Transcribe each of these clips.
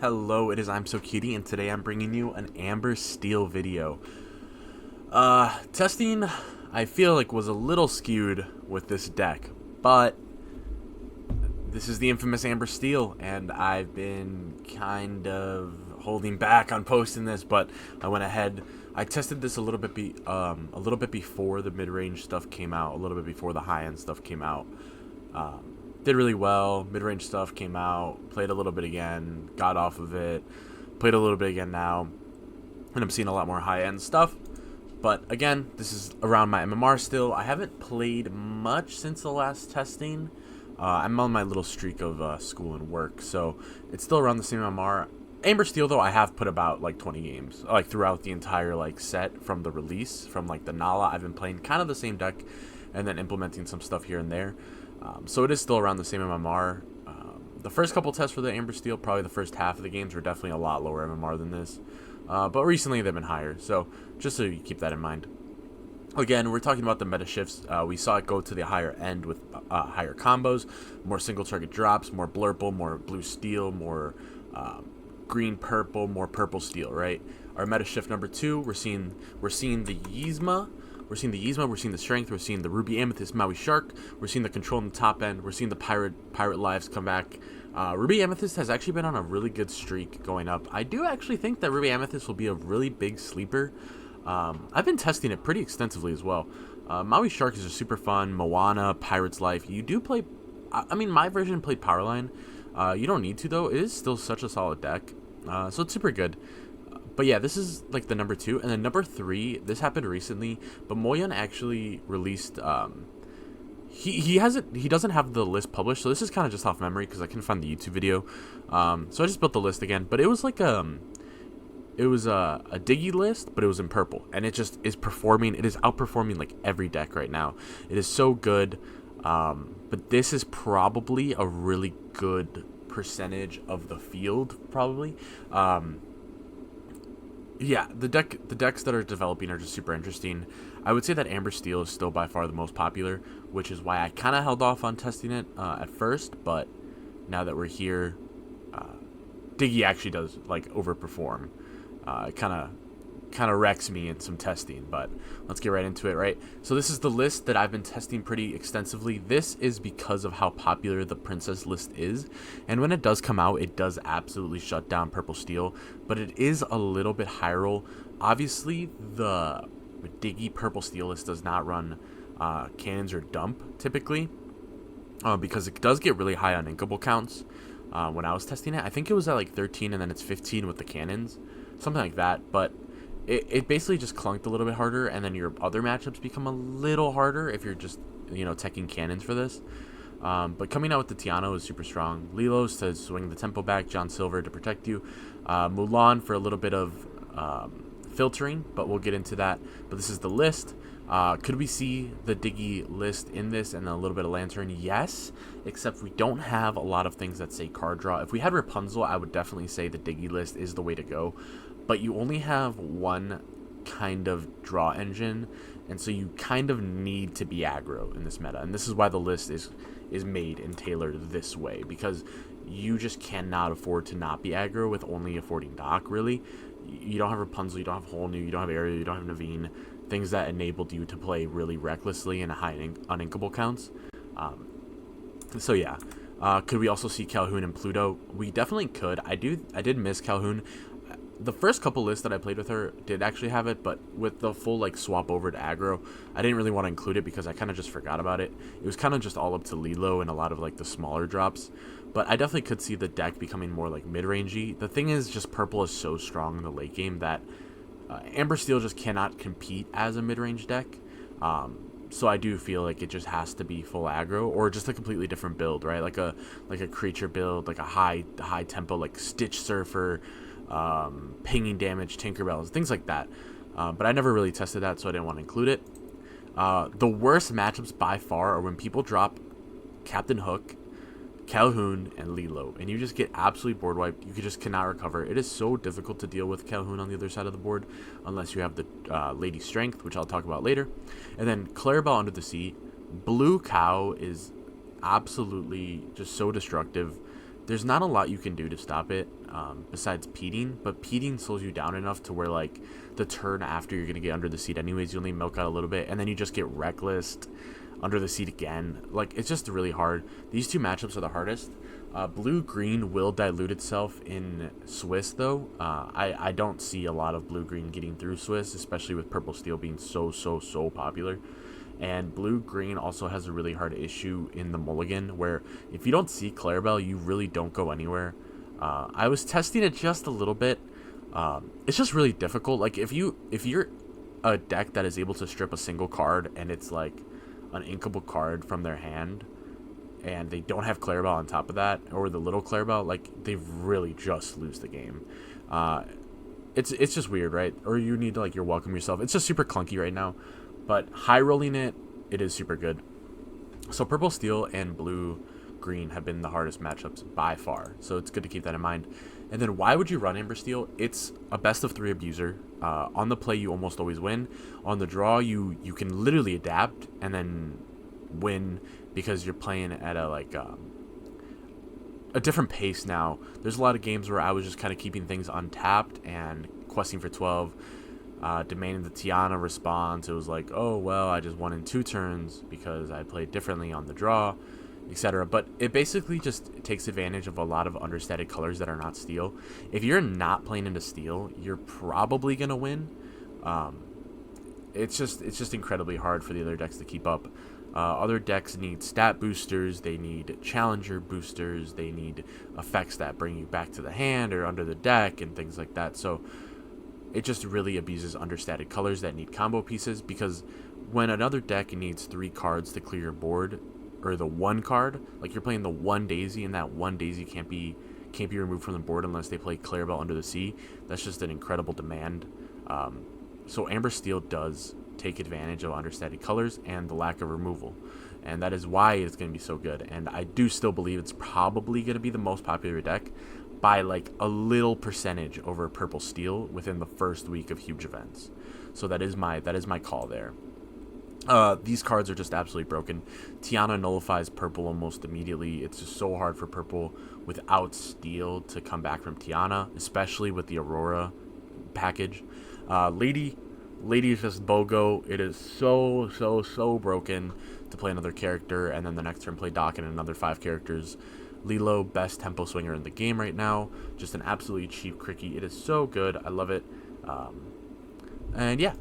Hello, it is I'm So Cutie, and today I'm bringing you an Amber Steel video. Testing, I feel like, was a little skewed with this deck, but this is the infamous Amber Steel, and I've been kind of holding back on posting this, but I went ahead. I tested this a little bit before the mid-range stuff came out, a little bit before the high-end stuff came out. Did really well. Mid-range stuff came out, played a little bit again, got off of it, played a little bit again now, and I'm seeing a lot more high-end stuff. But again, this is around my MMR still. I haven't played much since the last testing. I'm on my little streak of school and work, so it's still around the same MMR. Amber Steel, though, I have put about like 20 games, like throughout the entire like set from the release, from like the Nala. I've been playing kind of the same deck, and then implementing some stuff here and there. So it is still around the same MMR. The first couple tests for the Amber Steel, probably the first half of the games, were definitely a lot lower MMR than this. But recently they've been higher, so just so you keep that in mind. Again, we're talking about the meta shifts. We saw it go to the higher end with higher combos, more single target drops, more blurple, more blue steel, more green purple, more purple steel. Right. Our meta shift number 2, we're seeing the Yzma. We're seeing the Yzma, we're seeing the Strength, we're seeing the Ruby Amethyst Maui Shark, we're seeing the Control in the top end, we're seeing the Pirate Lives come back. Ruby Amethyst has actually been on a really good streak going up. I do actually think that Ruby Amethyst will be a really big sleeper. I've been testing it pretty extensively as well. Maui Shark is just super fun. Moana, Pirate's Life. You do play... I mean, my version played Powerline. You don't need to, though. It is still such a solid deck. So it's super good. But yeah, this is like the number 2. And then number 3, this happened recently, but Moyan actually released... He doesn't have the list published, so this is kind of just off memory because I couldn't find the YouTube video. So I just built the list again, but it was like a Diggy list, but it was in purple, and it just is performing. It is outperforming like every deck right now. It is so good. But this is probably a really good percentage of the field, probably. Yeah, the decks that are developing are just super interesting. I would say that Amber Steel is still by far the most popular, which is why I kind of held off on testing it at first. But now that we're here, Diggy actually does like overperform. It kind of wrecks me in some testing, but let's get right into it, right? So this is the list that I've been testing pretty extensively. This is because of how popular the Princess list is, and when it does come out, it does absolutely shut down Purple Steel, but it is a little bit high roll. Obviously, the Diggy Purple Steel list does not run cannons or dump, typically, because it does get really high on inkable counts. When I was testing it, I think it was at like 13, and then it's 15 with the cannons, something like that, but it basically just clunked a little bit harder, and then your other matchups become a little harder if you're just, teching cannons for this. But coming out with the Tiano is super strong. Lilos to swing the tempo back, John Silver to protect you, Mulan for a little bit of filtering, but we'll get into that. But this is the list. Could we see the Diggy list in this and a little bit of Lantern? Yes, except we don't have a lot of things that say card draw. If we had Rapunzel, I would definitely say the Diggy list is the way to go. But you only have one kind of draw engine, and so you kind of need to be aggro in this meta. And this is why the list is made and tailored this way, because you just cannot afford to not be aggro with only affording Doc, really. You don't have Rapunzel, you don't have Whole New, you don't have Ariel, you don't have Naveen, things that enabled you to play really recklessly in high uninkable counts. So yeah. Could we also see Calhoun and Pluto? We definitely could. I did miss Calhoun. The first couple lists that I played with her did actually have it, but with the full like swap over to aggro, I didn't really want to include it because I kind of just forgot about it. It was kind of just all up to Lilo and a lot of like the smaller drops, but I definitely could see the deck becoming more like mid-rangey. The thing is, just purple is so strong in the late game that Amber Steel just cannot compete as a mid-range deck. So I do feel like it just has to be full aggro or just a completely different build, right? Like a creature build, like a high tempo, like Stitch Surfer, pinging damage, Tinkerbells, things like that. But I never really tested that, so I didn't want to include it. The worst matchups by far are when people drop Captain Hook, Calhoun, and Lilo, and you just get absolutely board wiped. You just cannot recover. It is so difficult to deal with Calhoun on the other side of the board unless you have the Lady Strength, which I'll talk about later. And then Clarabelle Under the Sea. Blue Cow is absolutely just so destructive. there's not a lot you can do to stop it besides peating, but peating slows you down enough to where like the turn after you're gonna get under the seat anyways, you only milk out a little bit, and then you just get reckless under the seat again. Like, it's just really hard. These two matchups are the hardest. Blue-green will dilute itself in Swiss, though. I don't see a lot of blue-green getting through Swiss, especially with purple-steel being so popular. And blue-green also has a really hard issue in the mulligan, where if you don't see Clarabelle, you really don't go anywhere. I was testing it just a little bit. It's just really difficult. Like, if you're a deck that is able to strip a single card, and it's like an inkable card from their hand, and they don't have Clarabelle on top of that, or the little Clarabelle, like, they really just lose the game. It's just weird, right? Or you need to, like, welcome yourself. It's just super clunky right now, but high rolling it is super good. So purple steel and blue green have been the hardest matchups by far, so it's good to keep that in mind. And then why would you run Amber Steel? It's a best of 3 abuser. On the play, you almost always win. On the draw, you can literally adapt and then win because you're playing at a different pace now. There's a lot of games where I was just kind of keeping things untapped and questing for 12, demanding the Tiana response. It was like, oh, well, I just won in 2 turns because I played differently on the draw, etc. But it basically just takes advantage of a lot of understated colors that are not steel. If you're not playing into steel, you're probably gonna win. It's just incredibly hard for the other decks to keep up. Other decks need stat boosters, they need challenger boosters, they need effects that bring you back to the hand or under the deck and things like that. So it just really abuses understated colors that need combo pieces, because when another deck needs 3 cards to clear your board, or the 1 card, like you're playing the 1 daisy, and that 1 daisy can't be removed from the board unless they play Clarabelle Under the Sea. That's just an incredible demand. So Amber Steel does take advantage of understated colors and the lack of removal, and that is why it's going to be so good. And I do still believe it's probably going to be the most popular deck by like a little percentage over purple steel within the first week of huge events. So that is my call there. These cards are just absolutely broken. Tiana nullifies purple almost immediately. It's just so hard for purple without steel to come back from Tiana, especially with the Aurora package. Lady is just BOGO. It is so broken to play another character, and then the next turn play Doc and another 5 characters. Lilo, best tempo swinger in the game right now. Just an absolutely cheap cricky. It is so good. I love it. And yeah.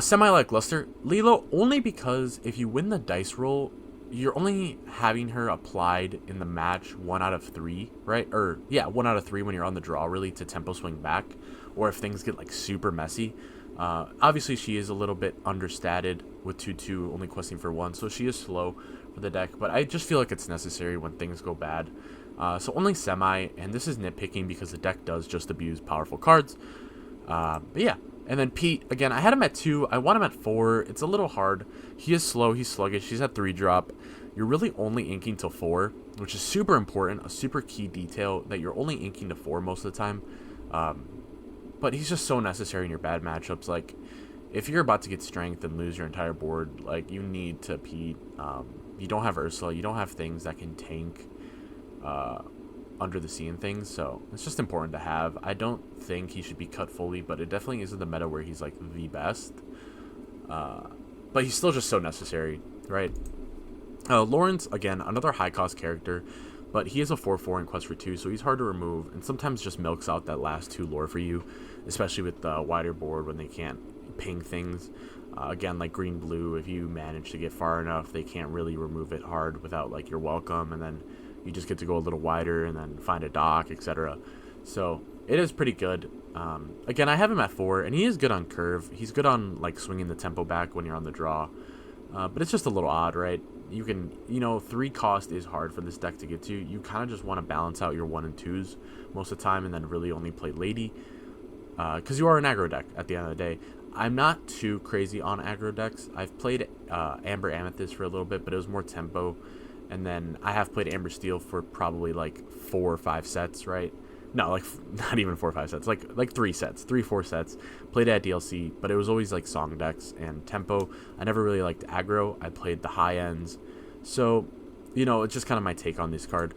Semi-like Luster. Lilo, only because if you win the dice roll, you're only having her applied in the match 1 out of 3, right? Or, yeah, 1 out of 3 when you're on the draw, really, to tempo swing back. Or if things get, like, super messy. Obviously, she is a little bit understated with 2/2, only questing for 1, so she is slow for the deck. But I just feel like it's necessary when things go bad. So only Semi, and this is nitpicking because the deck does just abuse powerful cards. But yeah. And then Pete, again, I had him at 2. I want him at 4. It's a little hard. He is slow. He's sluggish. He's at 3 drop. You're really only inking till 4, which is super important. A super key detail that you're only inking to 4 most of the time. But he's just so necessary in your bad matchups. Like, if you're about to get strength and lose your entire board, like, you need to Pete. You don't have Ursula. You don't have things that can tank Under the Sea and things, so it's just important to have. I don't think he should be cut fully, but it definitely isn't the meta where he's like the best. But he's still just so necessary, right? Lawrence, again, another high cost character, but he is a 4/4 in quest for 2, so he's hard to remove, and sometimes just milks out that last 2 lore for you, especially with the wider board when they can't ping things. Again, like green blue, if you manage to get far enough, they can't really remove it hard without like your welcome, and then you just get to go a little wider and then find a dock, etc. So it is pretty good. Again, I have him at 4, and he is good on curve. He's good on like swinging the tempo back when you're on the draw. But it's just a little odd, right? You can, 3 cost is hard for this deck to get to. You kind of just want to balance out your 1 and 2s most of the time, and then really only play Lady. Because you are an aggro deck at the end of the day. I'm not too crazy on aggro decks. I've played Amber Amethyst for a little bit, but it was more tempo. And then I have played Amber Steel for probably like 4 or 5 sets, right? No, like not even 4 or 5 sets, like 3 sets, 3-4 sets. Played it at DLC, but it was always like song decks and tempo. I never really liked aggro. I played the high ends. So, it's just kind of my take on this card.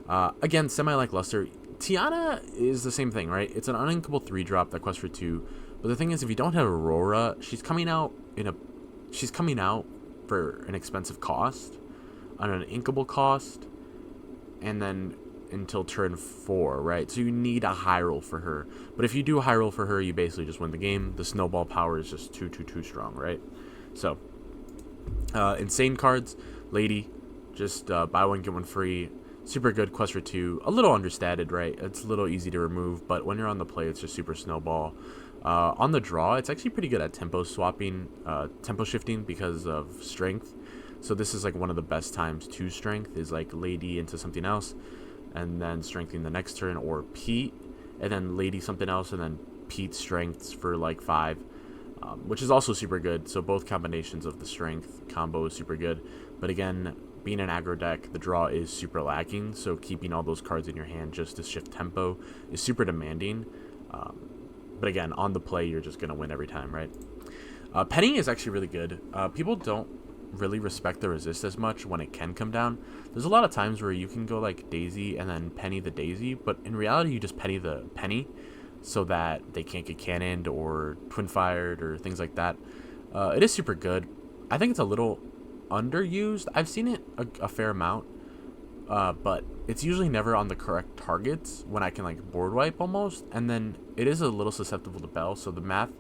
Again, semi-lackluster. Tiana is the same thing, right? It's an uninkable 3-drop that quests for 2. But the thing is, if you don't have Aurora, she's coming out for an expensive cost, on an inkable cost, and then until turn 4, right? So you need a high roll for her. But if you do a high roll for her, you basically just win the game. The snowball power is just too strong, right? So, insane cards. Lady, just buy one, get one free. Super good quest for 2. A little understated, right? It's a little easy to remove, but when you're on the play, it's just super snowball. On the draw, it's actually pretty good at tempo swapping, tempo shifting because of strength. So this is like one of the best times to strength, is like Lady into something else, and then strengthening the next turn, or Pete, and then Lady something else, and then Pete strengths for like 5, which is also super good. So both combinations of the strength combo is super good. But again, being an aggro deck, the draw is super lacking, so keeping all those cards in your hand just to shift tempo is super demanding. But again, on the play, you're just going to win every time, right? Penny is actually really good. People don't really respect the resist as much when it can come down. There's a lot of times where you can go like Daisy and then Penny the Daisy, but in reality, you just Penny the Penny so that they can't get cannoned or twin fired or things like that. It is super good. I think it's a little underused. I've seen it a fair amount, but it's usually never on the correct targets when I can like board wipe almost, and then it is a little susceptible to Bell, so the math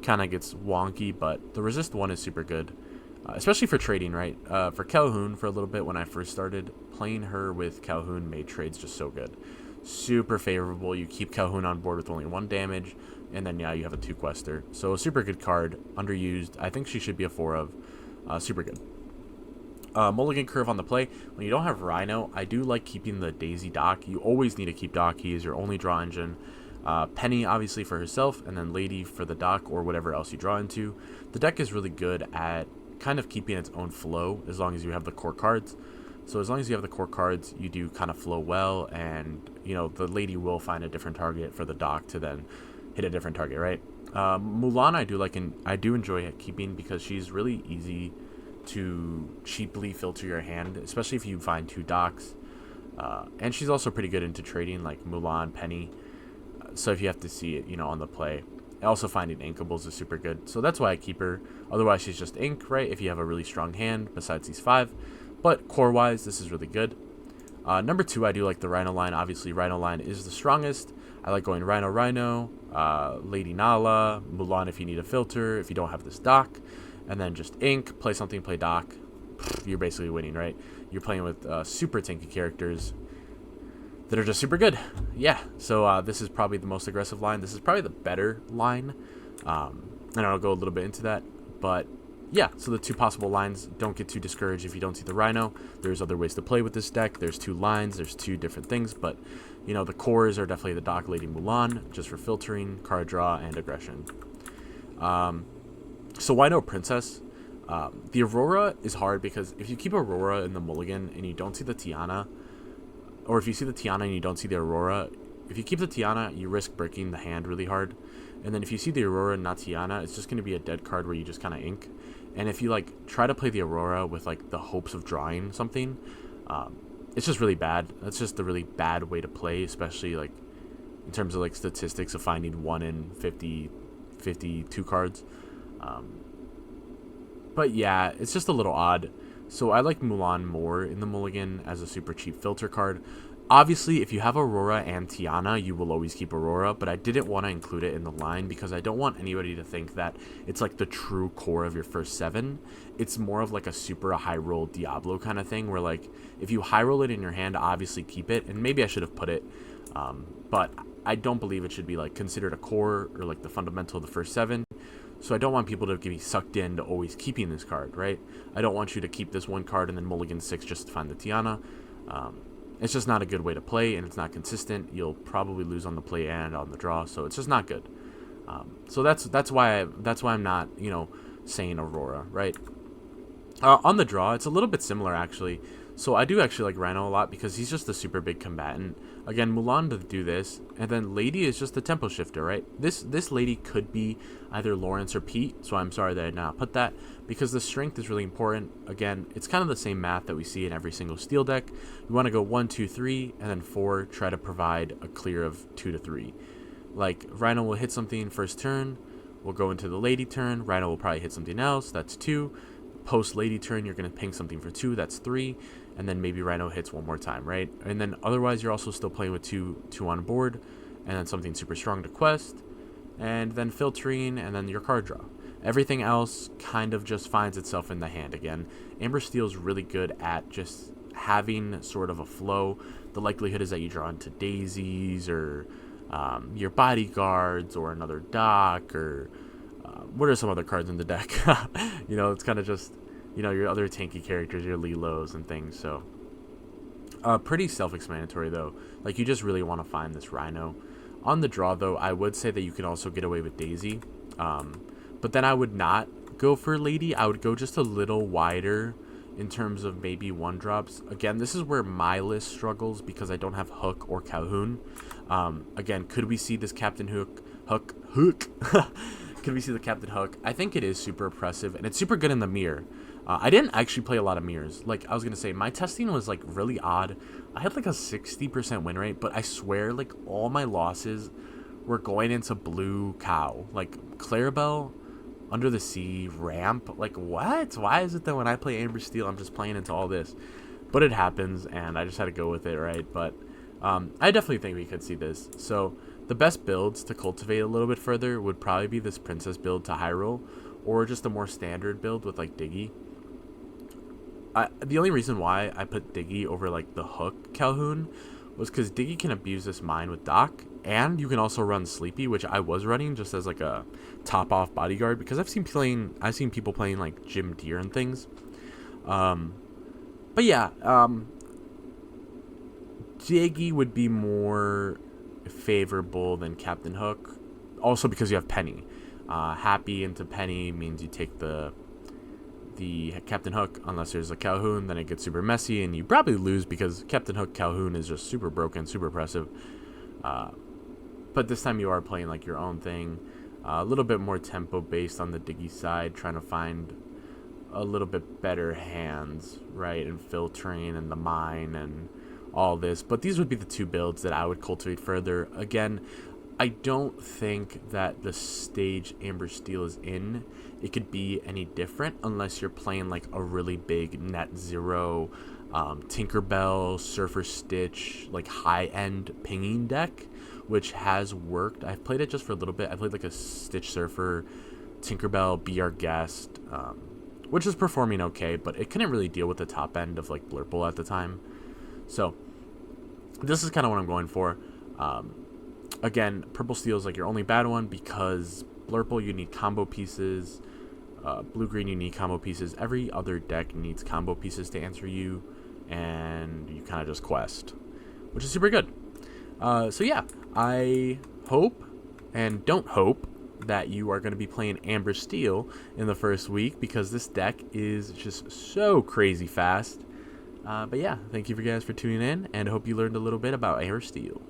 kind of gets wonky, but the resist one is super good, especially for trading, right? For Calhoun, for a little bit when I first started, playing her with Calhoun made trades just so good. Super favorable. You keep Calhoun on board with only 1 damage, and then yeah, you have a 2-quester. So a super good card, underused. I think she should be a 4 of. Super good. Mulligan curve on the play. When you don't have Rhino, I do like keeping the Daisy Doc. You always need to keep Doc. He is your only draw engine. Penny, obviously, for herself, and then Lady for the Doc or whatever else you draw into. The deck is really good at kind of keeping its own flow as long as you have the core cards. So as long as you have the core cards, you do kind of flow well, and, you know, the Lady will find a different target for the Doc to then hit a different target, right? Mulan I do like, and I do enjoy keeping because she's really easy to cheaply filter your hand, especially if you find 2 Docs. And she's also pretty good into trading, like Mulan, Penny. So if you have to see it, you know, on the play. Also finding inkables is super good. So that's why I keep her. Otherwise, she's just ink, right? If you have a really strong hand besides these 5. But core-wise, this is really good. Number 2, I do like the Rhino line. Obviously, Rhino line is the strongest. I like going Rhino, Lady Nala, Mulan if you need a filter, if you don't have this Doc. And then just ink, play something, play Doc. You're basically winning, right? You're playing with super tanky characters that are just super good. Yeah, so this is probably the most aggressive line. This is probably the better line. And I'll go a little bit into that. But yeah, so the 2 possible lines, don't get too discouraged if you don't see the Rhino. There's other ways to play with this deck. There's 2 lines, there's 2 different things. But, you know, the cores are definitely the Doc, Lady, Mulan, just for filtering, card draw, and aggression. So why no Princess? The Aurora is hard because if you keep Aurora in the mulligan and you don't see the Tiana, or if you see the Tiana and you don't see the Aurora, if you keep the Tiana, you risk breaking the hand really hard. And then if you see the Aurora and not Tiana, it's just going to be a dead card where you just kind of ink. And if you like try to play the Aurora with like the hopes of drawing something, it's just really bad. That's just a really bad way to play, especially like in terms of like statistics of finding 1 in 52 cards. But yeah, it's just a little odd. So I like Mulan more in the mulligan as a super cheap filter card. Obviously, if you have Aurora and Tiana, you will always keep Aurora, but I didn't want to include it in the line because I don't want anybody to think that it's like the true core of your first 7. It's more of like a super high roll Diablo kind of thing where like if you high roll it in your hand, obviously keep it, and maybe I should have put it, but I don't believe it should be like considered a core or like the fundamental of the first 7. So I don't want people to be sucked into always keeping this card, right? I don't want you to keep this 1 card and then mulligan 6 just to find the Tiana. It's just not a good way to play, and it's not consistent. You'll probably lose on the play and on the draw, so it's just not good. So that's why I'm not, you know, saying Aurora, right? On the draw, it's a little bit similar actually. So I do actually like Rhino a lot because he's just a super big combatant. Again, Mulan to do this, and then Lady is just the tempo shifter, right? This Lady could be either Lawrence or Pete, so I'm sorry that I did not put that, because the strength is really important. Again, it's kind of the same math that we see in every single steel deck. You want to go 1, 2, 3, and then 4, try to provide a clear of 2 to 3. Like, Rhino will hit something first turn, we'll go into the Lady turn, Rhino will probably hit something else, that's 2. Post Lady turn, you're going to ping something for 2, that's 3. And then maybe Rhino hits one more time, right? And then otherwise, you're also still playing with two on board, and then something super strong to quest, and then filtering, and then your card draw. Everything else kind of just finds itself in the hand again. Amber Steel is really good at just having sort of a flow. The likelihood is that you draw into daisies, or your bodyguards, or another dock, or what are some other cards in the deck? It's kind of just, your other tanky characters, your Lilos and things. So pretty self-explanatory though. Like, you just really want to find this Rhino. On the draw though, I would say that you can also get away with Daisy, but then I would not go for Lady. I would go just a little wider in terms of maybe 1-drops. Again, this is where my list struggles because I don't have Hook or Calhoun. Again, could we see this Captain Hook? Could we see the Captain Hook? I think it is super impressive, and it's super good in the mirror. I didn't actually play a lot of mirrors. Like, I was going to say, my testing was, like, really odd. I had, like, a 60% win rate, but I swear, like, all my losses were going into Blue Cow. Like, Clarabelle, Under the Sea, Ramp. Like, what? Why is it that when I play Amber Steel, I'm just playing into all this? But it happens, and I just had to go with it, right? But I definitely think we could see this. So the best builds to cultivate a little bit further would probably be this Princess build to Hyrule, or just a more standard build with, like, Diggy. The only reason why I put Diggy over, like, the Hook Calhoun was because Diggy can abuse this mine with Doc, and you can also run Sleepy, which I was running just as, like, a top-off bodyguard, because I've seen people playing, like, Jim Deere and things. But yeah, Diggy would be more favorable than Captain Hook, also because you have Penny. Happy into Penny means you take the Captain Hook unless there's a Calhoun, then it gets super messy, and you probably lose because Captain Hook Calhoun is just super broken, super oppressive. But this time you are playing, like, your own thing, a little bit more tempo based on the Diggy side, trying to find a little bit better hands, right, and filtering and the mine and all this. But these would be the two builds that I would cultivate further. Again, I don't think that the stage Amber Steel is in, it could be any different unless you're playing, like, a really big Net Zero, Tinkerbell, Surfer Stitch, like, high-end pinging deck, which has worked. I've played it just for a little bit. I played, like, a Stitch Surfer, Tinkerbell, Be Our Guest, which is performing okay, but it couldn't really deal with the top end of, like, Blurple at the time. So this is kind of what I'm going for. Again, Purple Steel is, like, your only bad one because Blurple, you need combo pieces. Blue-green, you need combo pieces. Every other deck needs combo pieces to answer you, and you kind of just quest, which is super good. So yeah, I hope and don't hope that you are going to be playing Amber Steel in the first week, because this deck is just so crazy fast. But yeah, thank you guys for tuning in, and I hope you learned a little bit about Amber Steel.